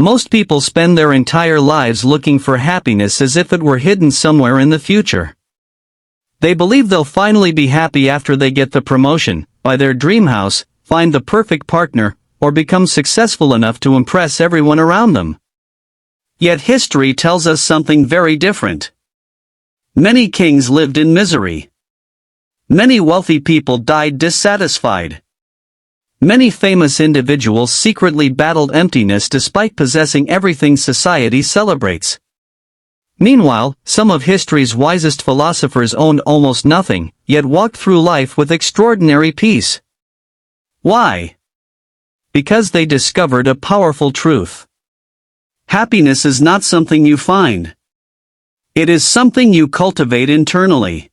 Most people spend their entire lives looking for happiness as if it were hidden somewhere in the future. They believe they'll finally be happy after they get the promotion, buy their dream house, find the perfect partner, or become successful enough to impress everyone around them. Yet history tells us something very different. Many kings lived in misery. Many wealthy people died dissatisfied. Many famous individuals secretly battled emptiness despite possessing everything society celebrates. Meanwhile, some of history's wisest philosophers owned almost nothing, yet walked through life with extraordinary peace. Why? Because they discovered a powerful truth. Happiness is not something you find. It is something you cultivate internally.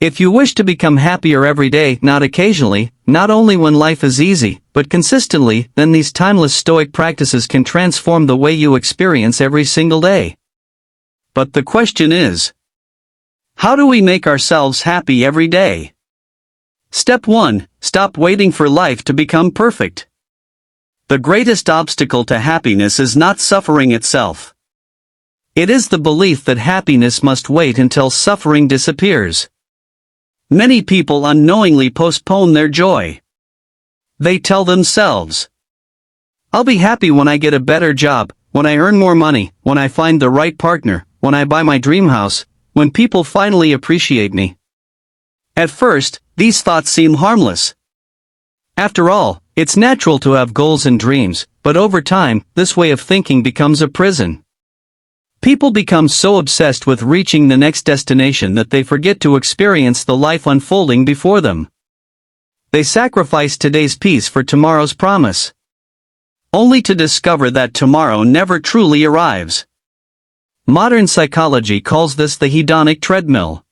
If you wish to become happier every day, not occasionally, not only when life is easy, but consistently, then these timeless Stoic practices can transform the way you experience every single day. But the question is, how do we make ourselves happy every day? Step 1. Stop waiting for life to become perfect. The greatest obstacle to happiness is not suffering itself. It is the belief that happiness must wait until suffering disappears. Many people unknowingly postpone their joy. They tell themselves, "I'll be happy when I get a better job, when I earn more money, when I find the right partner, when I buy my dream house, when people finally appreciate me." At first, these thoughts seem harmless. After all, it's natural to have goals and dreams, but over time, this way of thinking becomes a prison. People become so obsessed with reaching the next destination that they forget to experience the life unfolding before them. They sacrifice today's peace for tomorrow's promise, only to discover that tomorrow never truly arrives. Modern psychology calls this the hedonic treadmill.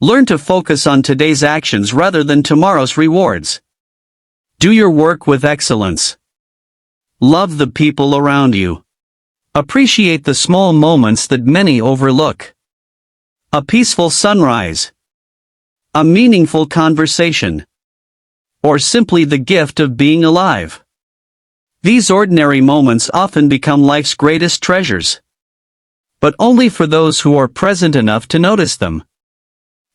Learn to focus on today's actions rather than tomorrow's rewards. Do your work with excellence. Love the people around you. Appreciate the small moments that many overlook. A peaceful sunrise. A meaningful conversation. Or simply the gift of being alive. These ordinary moments often become life's greatest treasures. But only for those who are present enough to notice them.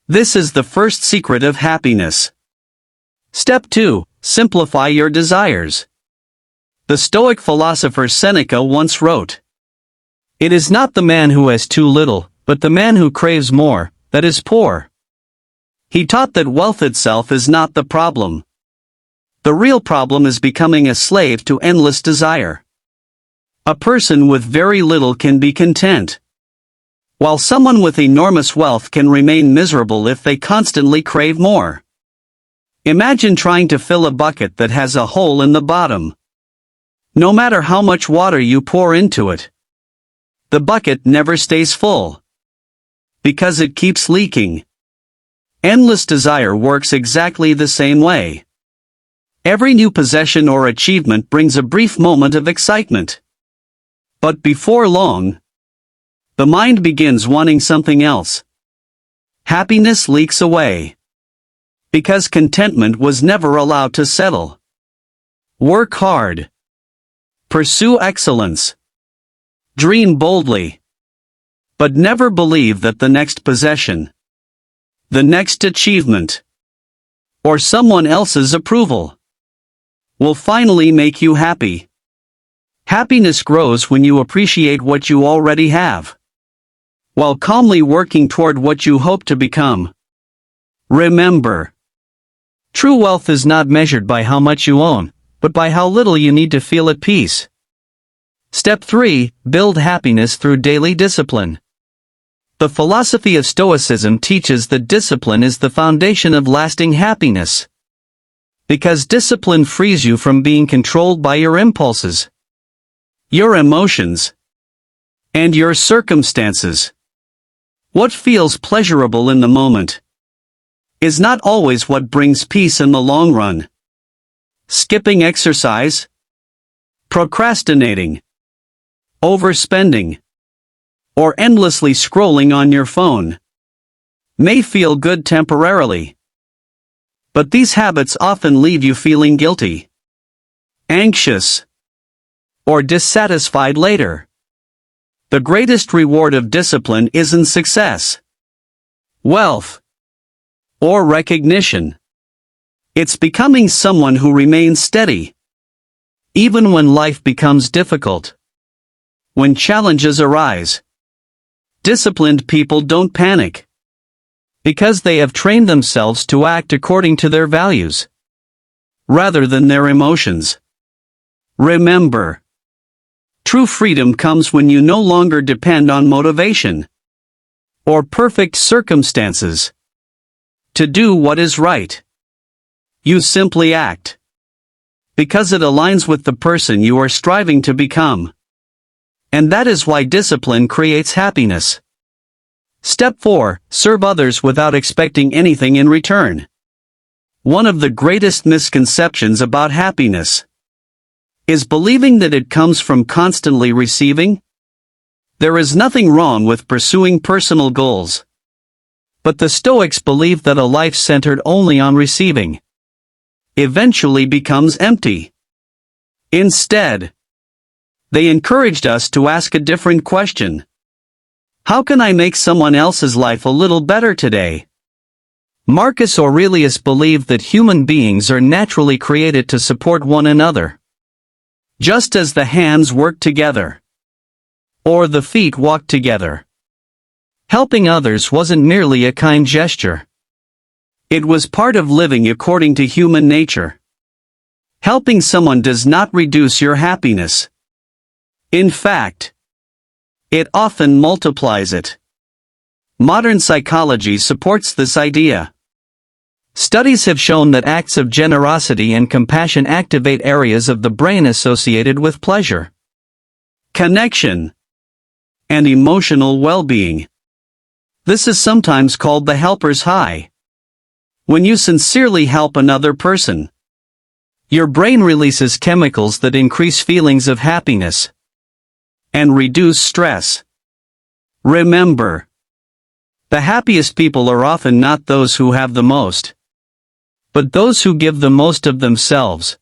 This is the first secret of happiness. Step 2. Simplify your desires. The Stoic philosopher Seneca once wrote, "It is not the man who has too little, but the man who craves more, that is poor." He taught that wealth itself is not the problem. The real problem is becoming a slave to endless desire. A person with very little can be content, while someone with enormous wealth can remain miserable if they constantly crave more. Imagine trying to fill a bucket that has a hole in the bottom. No matter how much water you pour into it, the bucket never stays full, because it keeps leaking. Endless desire works exactly the same way. Every new possession or achievement brings a brief moment of excitement. But before long, the mind begins wanting something else. Happiness leaks away, because contentment was never allowed to settle. Work hard. Pursue excellence. Dream boldly. But never believe that the next possession, the next achievement, or someone else's approval will finally make you happy. Happiness grows when you appreciate what you already have, while calmly working toward what you hope to become. Remember, true wealth is not measured by how much you own, but by how little you need to feel at peace. Step 3. Build happiness through daily discipline. The philosophy of Stoicism teaches that discipline is the foundation of lasting happiness, because discipline frees you from being controlled by your impulses, your emotions, and your circumstances. What feels pleasurable in the moment is not always what brings peace in the long run. Skipping exercise, procrastinating, overspending, or endlessly scrolling on your phone may feel good temporarily, but these habits often leave you feeling guilty, anxious, or dissatisfied later. The greatest reward of discipline isn't success, wealth, or recognition. It's becoming someone who remains steady, even when life becomes difficult. When challenges arise, disciplined people don't panic, because they have trained themselves to act according to their values, rather than their emotions. Remember, true freedom comes when you no longer depend on motivation or perfect circumstances to do what is right. You simply act because it aligns with the person you are striving to become. And that is why discipline creates happiness. Step 4. Serve others without expecting anything in return. One of the greatest misconceptions about happiness is believing that it comes from constantly receiving. There is nothing wrong with pursuing personal goals. But the Stoics believe that a life centered only on receiving eventually becomes empty. Instead, they encouraged us to ask a different question. How can I make someone else's life a little better today? Marcus Aurelius believed that human beings are naturally created to support one another, just as the hands work together, or the feet walk together. Helping others wasn't merely a kind gesture. It was part of living according to human nature. Helping someone does not reduce your happiness. In fact, it often multiplies it. Modern psychology supports this idea. Studies have shown that acts of generosity and compassion activate areas of the brain associated with pleasure, connection, and emotional well-being. This is sometimes called the helper's high. When you sincerely help another person, your brain releases chemicals that increase feelings of happiness and reduce stress. Remember, the happiest people are often not those who have the most, but those who give the most of themselves,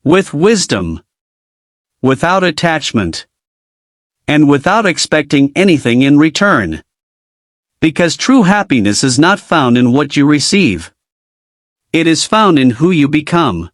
with wisdom, without attachment, and without expecting anything in return. Because true happiness is not found in what you receive. It is found in who you become.